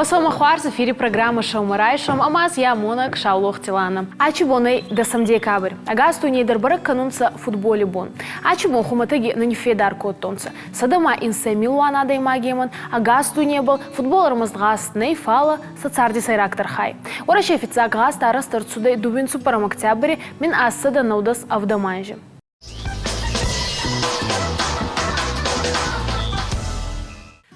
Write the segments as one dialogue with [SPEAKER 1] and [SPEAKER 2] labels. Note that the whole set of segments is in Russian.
[SPEAKER 1] Осома хварс эфире программы Шаумарайшам, амаз я Монак Шаулох Тилана. Ачибоней до декабрь. Агасту нейдербарак канунца футболе бон. Ачибон хуматаги на нефедар коттонца. Садама инсе милуана даймагеман. Агасту не был футболер мазгас нейфала сацарди сайрактар хай. Ораче офица гаста арастар цудей дубинцу парам октябре мин асада наудас авдаманжи.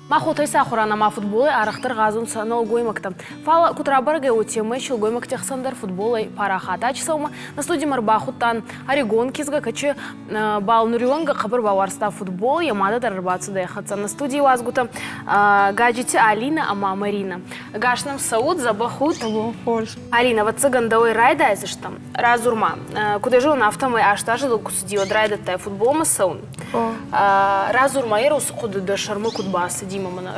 [SPEAKER 1] Махотай сахурана ма футболы арахтар газун санал гоймактам. Фала кутрабарга утемы чил гоймактах сандар футболы парахата часаума на студии Марбахутан Орегон кизга качы балнурионга хабар баварста футбол ямада дарбацу даяхатса на студии вазгута гаджите Алина ама Марина. Гашнам Сауд забахут. Алина вот цыгандавой райда там разурма. Куда же он автомой аштажил кусудио драйда тай футбол масаун. Разурма ерус куда до шармы кудбасы.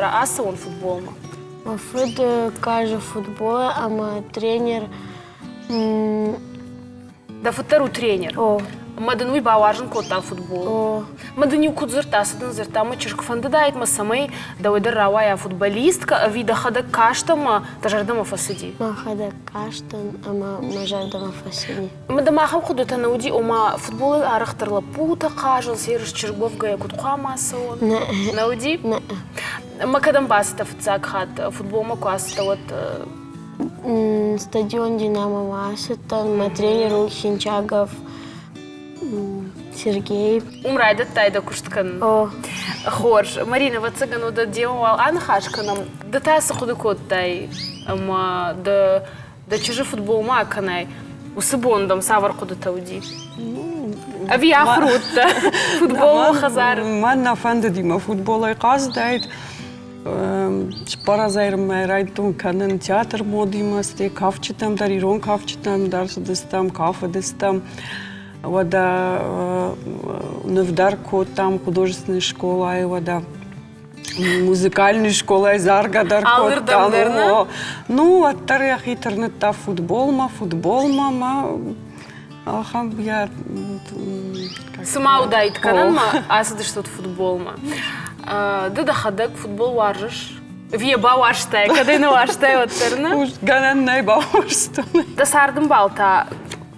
[SPEAKER 1] Аса он футбол ма?
[SPEAKER 2] Мафуд каже футбола, ама тренер.
[SPEAKER 1] Да футеру тренер.
[SPEAKER 2] О.
[SPEAKER 1] Мадынуй баваржын кота футбол.
[SPEAKER 2] О.
[SPEAKER 1] Мадыню кудзырта, садын зырта, ма чешк фандадает ма самой давайдар равая футболистка, вида хада каштама, тажардама фасади.
[SPEAKER 2] Ма хада каштан, ама мажардама фасади.
[SPEAKER 1] Мадама хам худота науди, ома футболы арахтарла пута кажал, серыш чергов гая кутхуа маса он.
[SPEAKER 2] Не.
[SPEAKER 1] Науди?
[SPEAKER 2] Не.
[SPEAKER 1] Ма кадам баста футзак хат футбол ма куаста вот...
[SPEAKER 2] Стадион Динамо Масатан, ма тренер Хинчагов. Сергей.
[SPEAKER 1] Умрайда тайда кушткан.
[SPEAKER 2] О.
[SPEAKER 1] Хорж. Марина, вот цыгану да делал анхашканам. Да та сахуды кот тай. Да чужи футбол маканай. Усыбондам саварку да тауди. Ави ахрутта. Футбол хазар.
[SPEAKER 3] Манна фанды дима футболай каздайт. Паразайрым райтун канен театр модимас. Те кавчитам, дарирон кавчитам, дарсудыстам, кафедыстам. Вода Невдарко, там художественная школа, и вода музыкальная школа, и Заргадарко, там. Ну, от тарях интернета футбол, ма, ахам я...
[SPEAKER 1] Сама удает канан, ма, а сады что-то футбол, ма. Да ходак футбол варжиш. Веба ваштай, когда и на ваштай, вот терна.
[SPEAKER 3] Уж ганан найба ваштай.
[SPEAKER 1] Да сардым балта.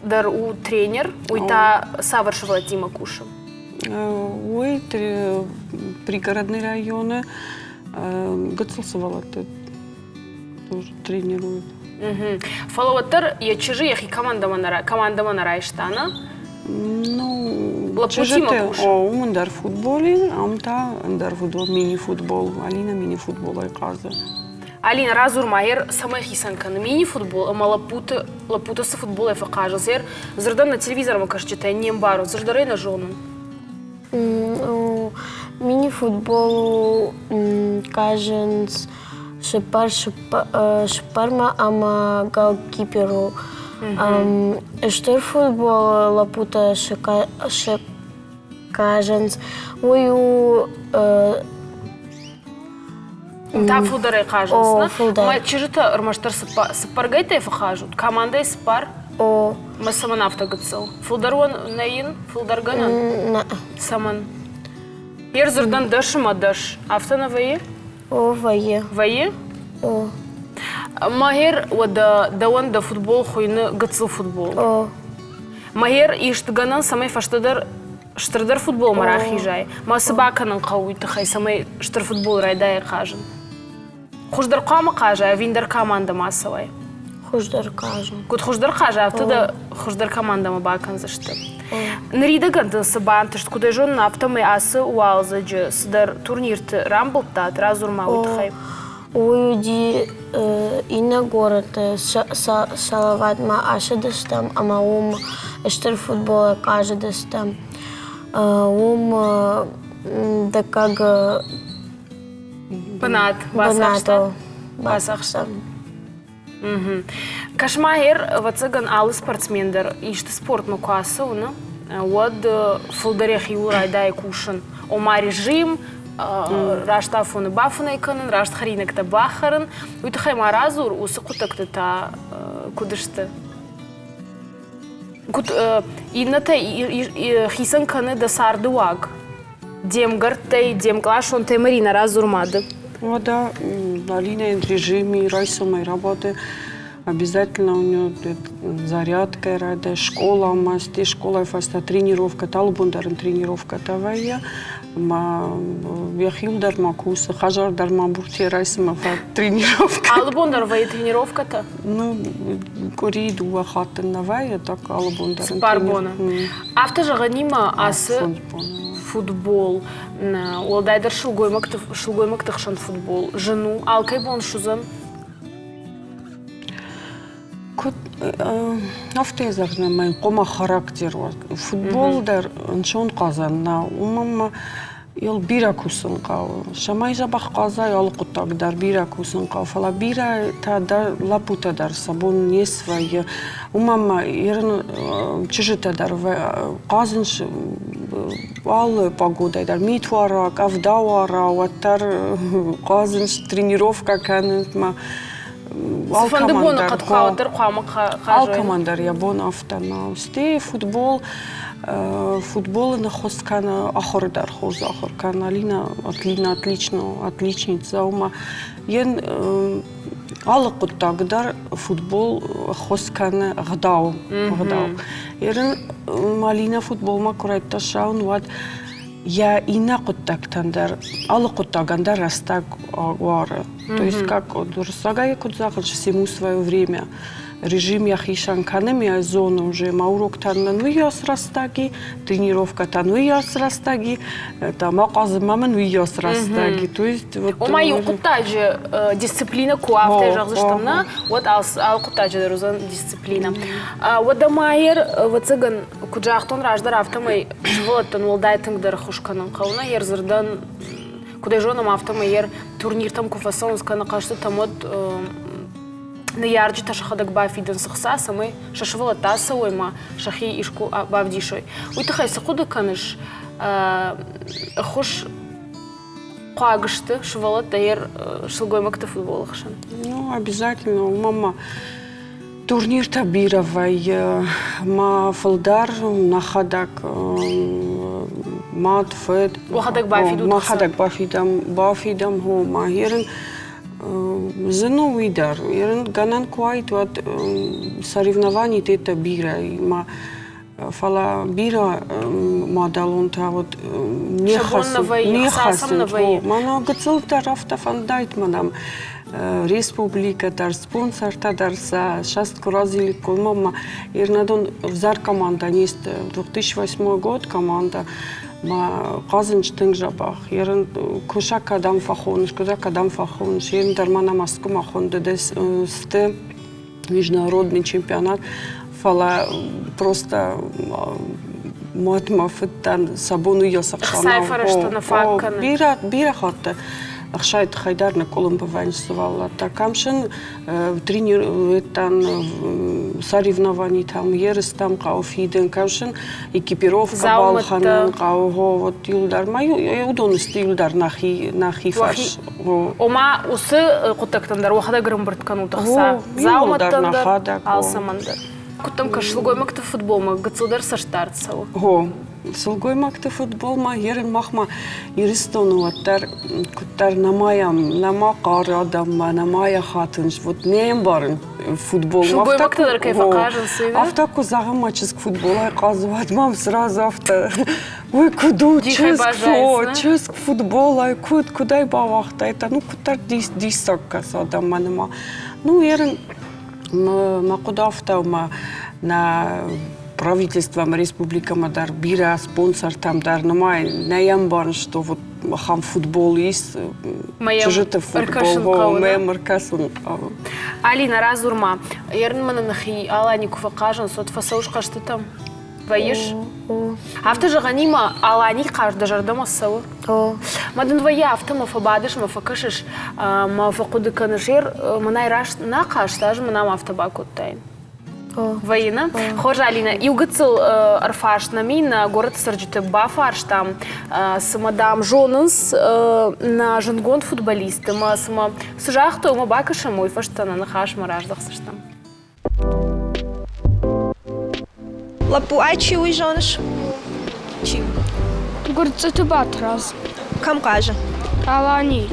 [SPEAKER 1] Дар у тренер, уйта саваршивала Дима Куша.
[SPEAKER 3] Ой, пригородные районы. Гацелсовала тоже тренирует.
[SPEAKER 1] Фаловатар я чужи, я команда манара иштана.
[SPEAKER 3] Ну,
[SPEAKER 1] Лапутима Куша.
[SPEAKER 3] О, мандар футболе, амта мандар футбол, мини-футбол, Алина мини-футбол айказа.
[SPEAKER 1] Алина разур майер самая хисанка на мини-футбол, ама лапута со футбола факажа. Зер зардан на телевизором кажется, читая нембару, зардарей на жону.
[SPEAKER 2] Мини-футбол кажется шипарма, ама голкиперу. Штор футбол лапута кажется ую
[SPEAKER 1] Та фулдарай кажется.
[SPEAKER 2] Фулдар.
[SPEAKER 1] Ма чижита ромаштар сапаргайта фахажут. Команда спар.
[SPEAKER 2] О.
[SPEAKER 1] Ма саман автогацел. Фулдарон наин, фулдарганан.
[SPEAKER 2] На.
[SPEAKER 1] Саман. Пер зардан дашима даш. Автона вае?
[SPEAKER 2] О, вае.
[SPEAKER 1] Вае?
[SPEAKER 2] О.
[SPEAKER 1] Магер вада даван да футбол хуйны гацел футбол.
[SPEAKER 2] О.
[SPEAKER 1] Магер иштганан самай фаштадар штрадар футбол марах ежай. Ма собаканан қауйты хай самай штар футбол райдай кажын. Хуждар қама кажа, а виндар команда масовай.
[SPEAKER 2] Хуждар кажын.
[SPEAKER 1] Кут хуждар кажа, а туда хуждар команда ма бакан зашты. Нарида гантын сабан, тышт куда жон нафтамай асы уалза джи, сдар турнирты рамблтат, разурма уйтхай.
[SPEAKER 2] Уйди инна город салават ма ашадыстам, ама ум штар футбола кажадыстам. Да как
[SPEAKER 1] Банат,
[SPEAKER 2] басахста.
[SPEAKER 1] Кашмагер вацаган алы спортсмендер, ишты спорт мукасы уны, вот фулдарех юрай дай кушан. Ома режим, рашта фуны бафуна иканын, рашт харинак та бахарын, уйтахай маразур, усы кутакты та кудышты. Кут инната хисан каны да сардуаг. Дем гартай, дем клашон, те Марина разурмады.
[SPEAKER 3] Вода Алина в режиме райсомой работы. Обязательно у нее зарядка, рада, школа, масти, школа, фаста тренировка, талбундарın тренировка тавая. Яхилдар макуса, хажардар мабурти райсома тренировка.
[SPEAKER 1] Албондар вай тренировка-то?
[SPEAKER 3] Ну, куриду вахатын навая, так албондар.
[SPEAKER 1] Спарбона. Авто же ганима асы футбол. Олдайдар шылгоймак тахшан футбол. Жену алкай бон шузан?
[SPEAKER 3] Автоязарна май кома характер var. Futbolдар нчон казанна. Умама ел бира кусын кау. Шамай жабах казай алқутагдар бира кусын кау. Фала бира тадар лапутадар сабун не свои. Умама ерн чижитадар казынш ал погодайдар митварак, авдавара, ваттар казынш тренировка канма. Алкомандар ябон автона. Сте футбол на хоскана ахордар хоз ахор каналина отличница ума. Ен алкутагдар футбол хоскана гдау. Ерен малина футбол ма курайта шаун ват. Я инакуттактандар, алакуттагандар растаг вара. То есть как дурсагай кудзахал всему свое время. Режим яхишан канемия зона уже маурок танна нуяс растаги, тренировка тануяс растаги, там аказы маман нуяс растаги. То есть вот.
[SPEAKER 1] Омай укутаджи дисциплина куафте жагзыштамна, вот алкутаджи дерузан дисциплина. Вот дамайер вот цыган куджахтон раждар автомай животтан волдайтынгдар хушканын кауна ерзырдан кудай жонам автомайер турнир там куфасон скана кашты там вот на ярджи ташахадак бафиден сахса самый шашвала таса ойма шахи ишку бавдишой. Уйтахай сахуда каныш хош қуагышты швала тайер шылгоймакта футболахшан.
[SPEAKER 3] Ну обязательно мама турнир табировай ма фалдар нахадак мат фед
[SPEAKER 1] вахадак бафиду
[SPEAKER 3] махадак бафидам хо махирен Зену видар, ерен ганан куайт вот соревнований тета бира, ма фала бира мадалон та вот не хасен, мана гцел тарафта фандайт манам республика дар спонсор та дар за шаст куразили колмама, ернадон взар команда нест 2008 год команда. Ма казынч тыңжабах, ерін кушак адам фахоныш, ерін дармана маску махонды дес сты международный чемпионат, фала просто матмафыттан сабуну ясақшана.
[SPEAKER 1] Сайфарышты на факканы.
[SPEAKER 3] Бира хатты. Ахшайт хайдарны колумба ванчсывала. Такамшын тренирован соревнований там ерыс там кауфиден, камшын экипировка балханын кауго вот юлдар маю удонысты юлдар нахи фарш.
[SPEAKER 1] Ома усы кутактандар вахада грымбырткан утахса. Зауматтандар алсамандар. Куттам кашылгоймакты футболма гыцылдар саштарцау.
[SPEAKER 3] Сылгоймакты футболма ерін махма юристону ваттар куттар нама қары адамма, намая хатынш, вот нем барын футбол.
[SPEAKER 1] Шылгоймактыдар кайфа кажынсы, да?
[SPEAKER 3] Автаку загыма ческ футбола казывать, мам сразу авто. Ой, куду ческ футбола, кудай бавахта, это ну куттар дисаккас адамма нема. Ну ерін мақуда автаума на правительством республика Мадар бира спонсор там дар намай наямбан что вот хам футбол есть чужите футбол моем аркасын.
[SPEAKER 1] Алина разурма ерн мана нахи аланикова кажан сот фасауш что там ваиш авто жаганима алани кажда жардама сау мадан вая автома фабадыш мафакашиш мафакуды канажер манай раш на каштаж манам автобакуттайн. Война. Хожа Алина. И угцел арфаш на мина город сарджите бафаш там с мадам Жонанс на жангон футболисты. Мы сама сужах то мы бакаша мой фаштана на хаш мараждахсыш там.
[SPEAKER 4] Лапу айчи уйжонаш. Чим?
[SPEAKER 5] Город Цатубат раз.
[SPEAKER 4] Кам кажа.
[SPEAKER 5] Алани.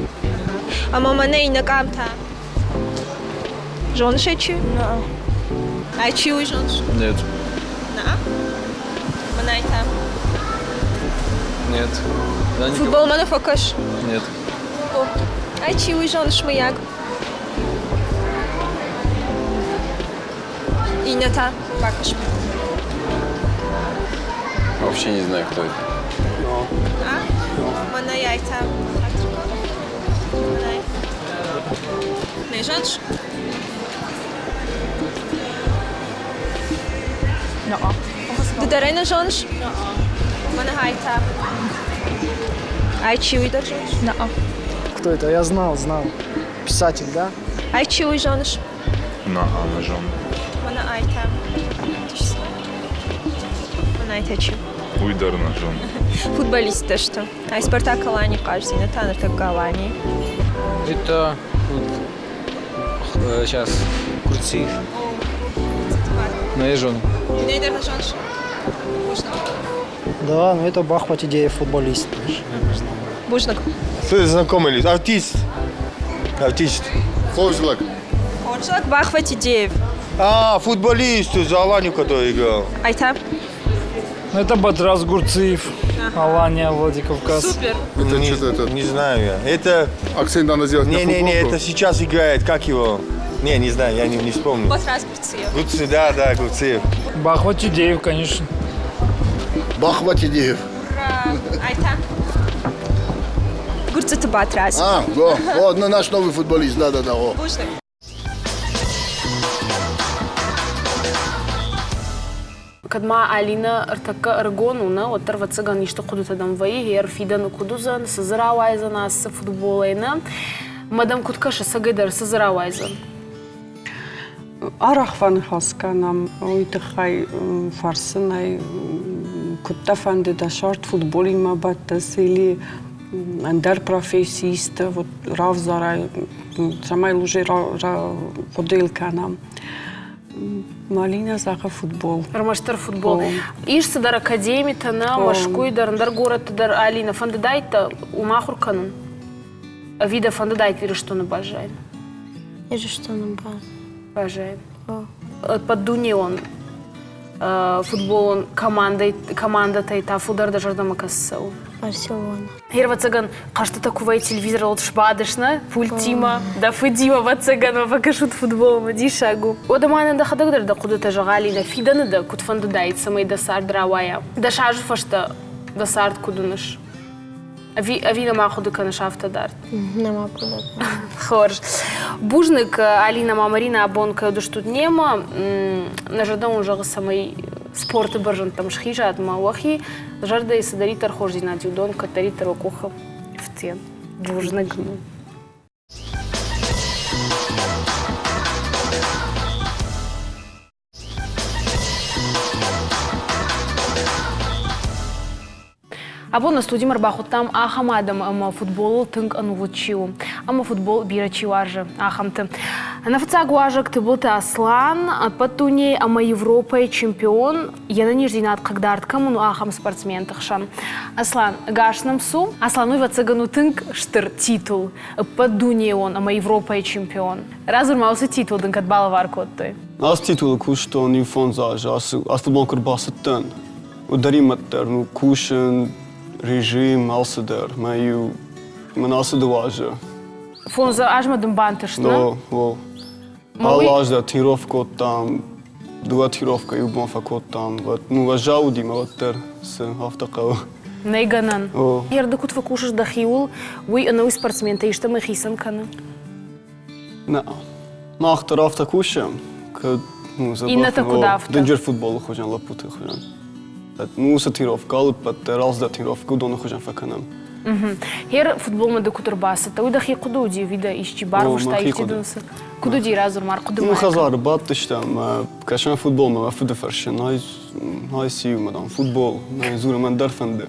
[SPEAKER 4] А мама не на камта. Жонш ачу?
[SPEAKER 2] Да.
[SPEAKER 4] Ачу и жонш?
[SPEAKER 5] Нет.
[SPEAKER 4] На? Манайта.
[SPEAKER 5] Нет. Да, никого.
[SPEAKER 4] Футбол мана фокаш?
[SPEAKER 5] Нет.
[SPEAKER 4] Ачу и жонш маяк. Инята. Бакаш.
[SPEAKER 5] Вообще не знаю, кто это.
[SPEAKER 4] А? Манайта. Манай. Не жонш? Дарена жонш? Манайта. Ачу и жонш?
[SPEAKER 6] Кто это? Я знал. Писатель, да?
[SPEAKER 4] Ачу и жонш?
[SPEAKER 5] На ножом.
[SPEAKER 4] Манайта. Манайта ачу.
[SPEAKER 5] Уйдар ножом.
[SPEAKER 4] Футболист что? А Спартак Алани, кажется, не Танер, так Алани.
[SPEAKER 6] Это сейчас Курциев. Наезжен.
[SPEAKER 4] Нейдер на жонш?
[SPEAKER 6] Да, ну это Бахматидеев, футболист.
[SPEAKER 4] Бужнак.
[SPEAKER 7] Кто знакомый ли? Артист.
[SPEAKER 8] Хоржлак.
[SPEAKER 4] Хоржлак Бахватидеев.
[SPEAKER 7] А, футболист за Аланию, который играл.
[SPEAKER 4] Айта.
[SPEAKER 6] Ну это Батрас Гурциев, Алания, Владикавказ.
[SPEAKER 4] Супер.
[SPEAKER 8] Это что-то это.
[SPEAKER 7] Не знаю я. Это...
[SPEAKER 8] Акцент надо сделать на
[SPEAKER 7] Не,
[SPEAKER 8] футболку.
[SPEAKER 7] это сейчас играет. Как его? Не знаю, я не вспомню.
[SPEAKER 4] Вот раз Гурциев.
[SPEAKER 7] Гурциев, да, Гурциев.
[SPEAKER 6] Бахматидеев, конечно.
[SPEAKER 8] Бахватидеев.
[SPEAKER 4] Айта. Гурциев Батрас.
[SPEAKER 8] А, о, наш новый футболист, да, о.
[SPEAKER 4] Бужнак.
[SPEAKER 1] Кадма Алина артака аргонуна, оттар вацаган ништа кудутадан ваи, гер фидан кудузан, сазаравайзан ас футболайна. Мадам Куткаша сагайдар сазаравайзан.
[SPEAKER 3] Арахван хасканам, уйтахай фарсанай, куттафанде да шарт футболи мабаттас или андар профессиста, вот равзарай, самай лужи воделканам. Малина заха футбол.
[SPEAKER 1] Рамаштар футбол. Ишса дар академита на машкуй дар город дар Алина фандадайта умахур канун. Вида фандадайт виры что на бажай.
[SPEAKER 2] Я же что нам баз?
[SPEAKER 1] Бажай. Под дуни он футбол он команда тайта фудар да жардама кассау.
[SPEAKER 2] Барселона.
[SPEAKER 1] Хер вацаган кашта такувай телевизор лот шбадышна пультима да фудима вацаган покажут футбол мади шагу. Одамана да хадагдар да кудата жагалина фидана да кут фандадайт самай да сар дравая. Да шажу фашта да сарт кудунаш. Авина махуду канаш автодар.
[SPEAKER 2] Нема куда.
[SPEAKER 1] Хорж. Бужник Алина Мамарина абонка до штут нема. На жадам уже самой спорты баржан там шхижа от мауахи. Жарда и садаритар хожди на дюдон, катаритар окуха в тен. Бужник. Або на студии Марбахутам ахамадам ама футбол тынк анувучиу. Ама футбол бирачи варжа ахамты. На фцаг важак ты был ты Аслан, патуней ама Европа чемпион. Я на ниждинат когда кому ахам спортсмен тахшан. Аслан гашнам су. Аслану и вацагану тынк штыр титул. Патуней он ама Европа чемпион. Разур маусы титул тынк отбала варкот той.
[SPEAKER 9] Аз титул кушто ни фонзаж, аз футбол курбасаттан. Удариматтар, ну кушен режим алсадер, маю манасадуажа.
[SPEAKER 1] Фонза ажмадым бантышна.
[SPEAKER 9] Да. Алажда тировка там, дуа тировка юбмафа кот там. Ну ажауди малаттер с автокал.
[SPEAKER 1] Нейганан.
[SPEAKER 9] О.
[SPEAKER 1] Ерда кутва кушаш да хиул, уй анауи спортсмен, та ишта махисан кана.
[SPEAKER 9] На. Махтар автокушам, kad nu
[SPEAKER 1] Инната кудавта.
[SPEAKER 9] Денджер футбол хожан лапута хожан. Ну сатировка, але пат разда тировка, дона хожан факанам.
[SPEAKER 1] Хер футбол ма да кутурбаса, та уйда хи кудуди вида ишчи барву шта ишчи дунса. Кудуди разур мар куду
[SPEAKER 9] Ну
[SPEAKER 1] майка.
[SPEAKER 9] хазар баттыш там, кашан футбол ма фуда фаршен, най сию мадам футбол, най зура ман дарфанде.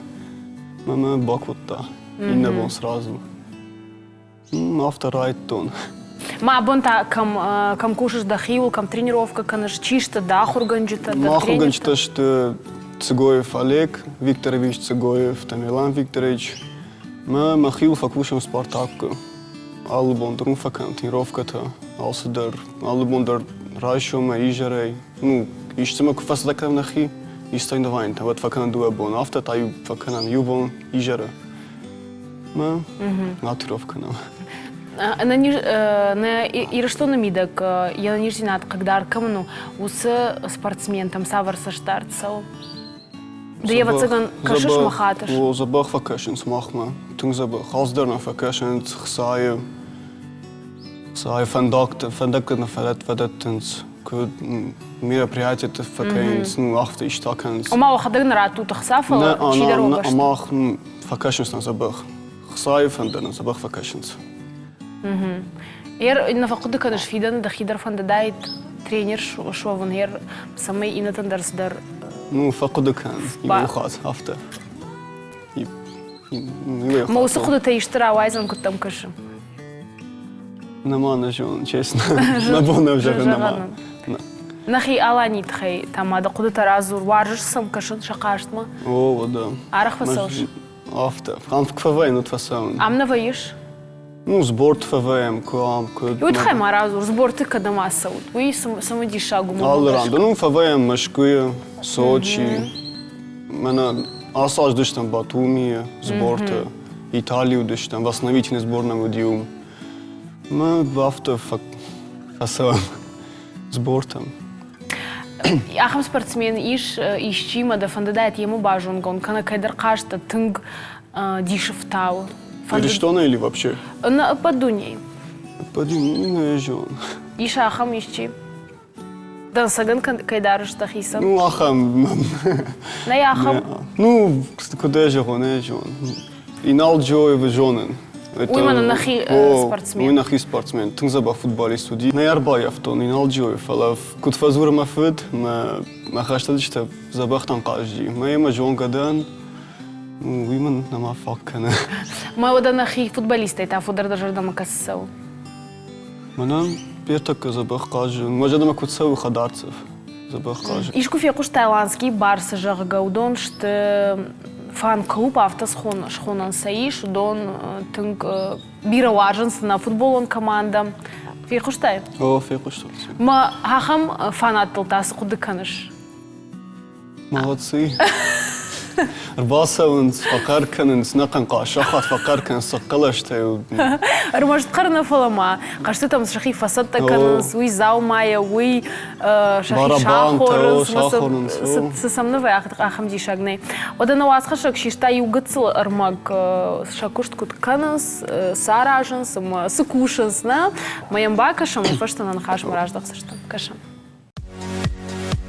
[SPEAKER 9] Мама баквотта, инна бон сразу. Автор райтон.
[SPEAKER 1] Ма бонта кам кушаш да хиул, кам тренировка, канаш чишта, да хурганджита, да
[SPEAKER 9] Махурганч
[SPEAKER 1] тренинг.
[SPEAKER 9] то, что Цыгоев Олег Викторович Цыгоев, Тамерлан Викторович. Мы махил факушем Спартаку. alle bonderen vakant in rovkata, als der alle bonder raishom ijerei. Nu, ich zum Beispiel fast da kann nachi, ist in der Wein, aber vakant du abon, after tayu vakant jubon ijere. Ma, naturovkana.
[SPEAKER 1] Ирыштоны мидак, я ниждинат, когда аркамну, усы спортсмен, там саварса штарцау. Да я вот цыган кашиш махатыш.
[SPEAKER 9] О, забах vacations махма, тунг забах. Als der на vacations, saai фандакт на фадаттens, куд мероприятия te vacations, nu after ich takens.
[SPEAKER 1] Ома вахадыгн рату тахсафала, чидер обашт.
[SPEAKER 9] Амах vacations на забах. Saai фандер на забах vacations.
[SPEAKER 1] نفقد كانش فيدن دخيدر فندايت тренер شو فون هير سمي إن تندرس در.
[SPEAKER 9] Ну, فقد كان يبغى خاص هفته.
[SPEAKER 1] ما وسخد تيشترى وايزن كنت مكشم.
[SPEAKER 9] نما نجون честно. نبون نجرب نما.
[SPEAKER 1] نخي ألاني تخي تما دقود ترازور وارجش سم كشن شقاشت ما.
[SPEAKER 9] О, да.
[SPEAKER 1] عرق فسوش.
[SPEAKER 9] هفته. خام كفاية نتفسون.
[SPEAKER 1] عم نفيش.
[SPEAKER 9] Ну, сборт ФВМ, кам, куд.
[SPEAKER 1] Юд хай маразур, сборты когда масса, уи самоди шагу мало.
[SPEAKER 9] Аллеран, ну ФВМ Москвы, Сочи. Мене асаж дыштам Батуми, сборты, Италию дыштам, восстановительный сборная водиум. Мы авто фасам сбортом.
[SPEAKER 1] Ахам спортсмен ищима да фандадает ему бажун гон, кана кайдар кашта тынг дишевтау.
[SPEAKER 9] Перештона или вообще?
[SPEAKER 1] На подуней.
[SPEAKER 9] Подуней, ну я жон.
[SPEAKER 1] Иша ахам ищи. Да саган кайдарыш тахисам.
[SPEAKER 9] Ну ахам.
[SPEAKER 1] На я ахам.
[SPEAKER 9] Ну, куда я жон, я жон. Инал Джой в жонен.
[SPEAKER 1] Уймана нахи спортсмен.
[SPEAKER 9] Уй нахи спортсмен. Тунзаба футболист суди. На ярба яфтон инал Джой. Фалав кут фазура мафуд, ما خشتش زبختن قاجي. ما يما جون قدان. ويمن نما فكنا.
[SPEAKER 1] ما ودنا خي فوتبوليست تا فودر دجر دما كسو.
[SPEAKER 9] منا بيرتك زبخ قاج ما جدما كنت سوي خدارцев زبخ قاج.
[SPEAKER 1] Ишку фекуш тайландский барсы жаггаудон шт фан-клуб автосхон шхонан саиш дон тынг бира важенс на футболон команда. Фекуш тай.
[SPEAKER 9] О, фекуш.
[SPEAKER 1] Ма хахам фанат тылтас кудыканыш.
[SPEAKER 9] молодцы. رباسونس فقر كننس نقن قاشخات فقر كنس قلشته
[SPEAKER 1] رمجت قرنا فلما قشتها مسرخي فسدت كنس وي زاو مايا وي شخي شاخور سسمنا في اخم دي شاغني ودنا واسخشك شيشتا يوغتسل ارماك شاكушт кут كنس ساراجنس سكوشنس نا маямбакашам фаштана нахаш мараждахсышта кашам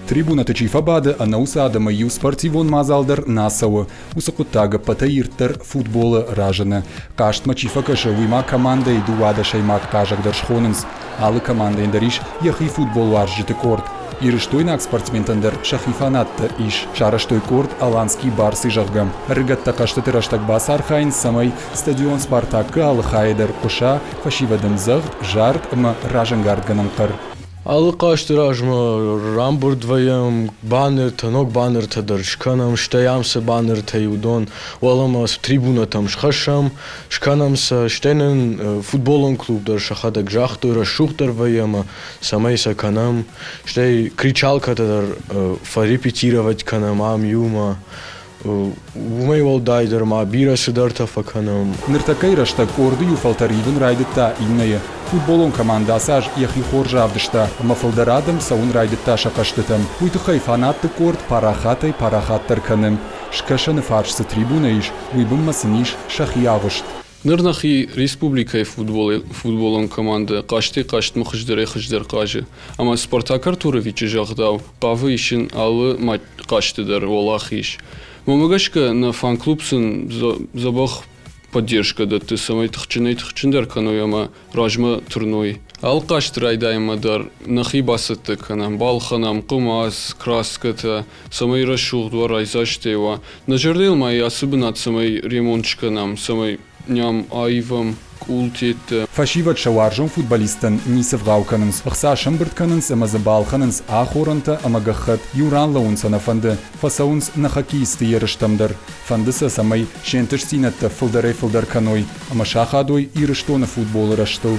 [SPEAKER 10] Трибуната чифабада анаусада маю спортивон мазалдар насау усакутага патаиртер футбола ражана каштма чифакаша вима команда и дуада шаймак кажагдар шхоненс алы команда индариш яхи футбол аржите корт ирыштойнак спортсментандер шахифанатта иш шараштой корт аланский барсы жаггам рыгатта каштатыраштак басар хайн самай стадион спартакка алы хайдар куша фашивадым загд жарт ма ражангард гананкар
[SPEAKER 11] Алыкаштыражма рамбур двоем баннер танок баннер тадар шканам штаямса баннер таюдон уаламас трибуна там шхашам шканамса штенен футболон клуб дар шахадак жахтура шухтар ваяма самайса канам штей кричалка тадар фарепетировать канамам юма Умей волдайдер ма бира сидарта факанам.
[SPEAKER 10] Ныртакайрашта корды юфалтаривен райдетта инная. Футболон команда асаж яхи хоржавдышта. Мафалдарадам саун райдетта шакаштытам. Уйтухай фанатты корд парахатай парахаттар каным. Шкашаны фаршсы трибуна иш. Уйбым масыниш шахиявышт.
[SPEAKER 12] Нырнахи республикай футболон команда кашты каштмы хыждыр кажы. Ама Спартакар Туровичи жагдау. Павы ишин алы мать каштыдар олахиш. Мамагашка на фан-клубсын забах поддержка, да ты самой тхчиндар канояма ражма турной. Алкаш трайдайма дар нахи басатты канам, балханам, кумас, краската, самой расшухдва райзаштева. Нажардел мои особенно самой ремонтчиканам, самой ням айвам, ултит
[SPEAKER 10] Фашиват шаваржон футболистан нисев гауканынс. Ахса шамбыртканынс ама забалханынс ахоранта ама гахат юран лаунсана фанды. Фасаунс на хоккеисты ерыштамдар. Фандыса самай шентыш синатта фылдарай фылдар каной. Ама шахадой ирыштона футболы раштыл.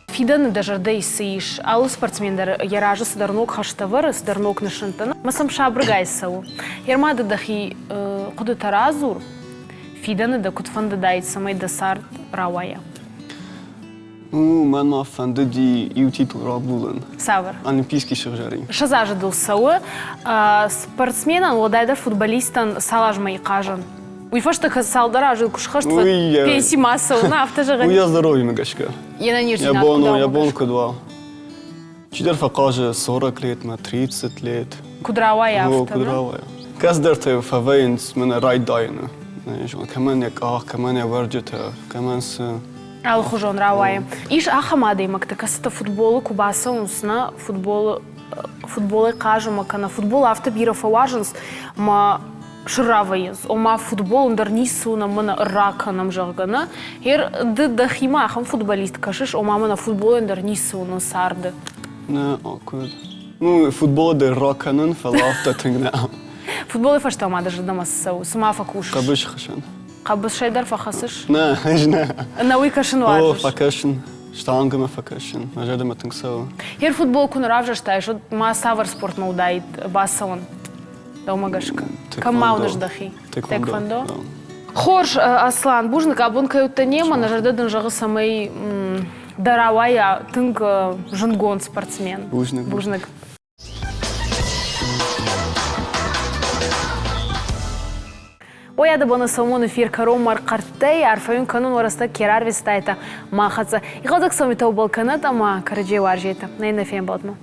[SPEAKER 1] Фиданы дажарда исыиш. Алу спортсмендер яражы сыдарнок хаштавары, сыдарнок нышынтаны. Масам шабргай сау. Ярмады дахи куды таразур. Фиданы да кутфанды дайт самай да сарт равая.
[SPEAKER 9] Ну, мен ма фанды ди титула булын.
[SPEAKER 1] Савар.
[SPEAKER 9] Олимпийский шыржарин.
[SPEAKER 1] Шазажы дыл сауы. Спортсменан, ладайдар футболистан салажмай кажан. Уйфаштыха салдара жил кушхаштва пенси массову на автожаган.
[SPEAKER 9] Я здоровье мегашка.
[SPEAKER 1] Я на нижней
[SPEAKER 9] Я болку два. Чидер факаже 40 лет, на 30 лет.
[SPEAKER 1] Кудравая авто.
[SPEAKER 9] Кудравая. Каздер те фавейнс мене райд дайна. Камен як ах, камен я варджета, камен се.
[SPEAKER 1] Ал хужон равая. Иш ахамады имак такасыта футболы кубаса унсна футболы кажума кана футбол авто биров важенс ма шыравайыз. Ома футбол ндарнису на мына раканам жағгана. Ер дыдахима ахам футболист кашыш, ома мына футбол ндарнису на сарды.
[SPEAKER 9] Не, акуд. Ну, футбол де раканын фалафта тынгна.
[SPEAKER 1] Футболы фашта ома даже дамасау. Сама факушыш.
[SPEAKER 9] Кабыш хашан.
[SPEAKER 1] Кабыш шайдар фахасыш?
[SPEAKER 9] Не, не.
[SPEAKER 1] Науи кашын
[SPEAKER 9] О,
[SPEAKER 1] важыш.
[SPEAKER 9] факашын. Штангыма факашын. Мажады ма тынгсау.
[SPEAKER 1] Ер футбол кун равжа штайш, ма савар спорт наудайт басаун. Даумагашка. Камаунаш дахи. Тэквондо. Хорш, Аслан, бужник абунка ютта нема, на жардадын жағы самай даравая тынг жынгон спортсмен. Бужник. Ояды баны самон эфир каром марқарттай, арфаюн канун вараста керар вестайта махаца. Иғадық самитау балканат, ама караджей варжейта. Найна фен бадну.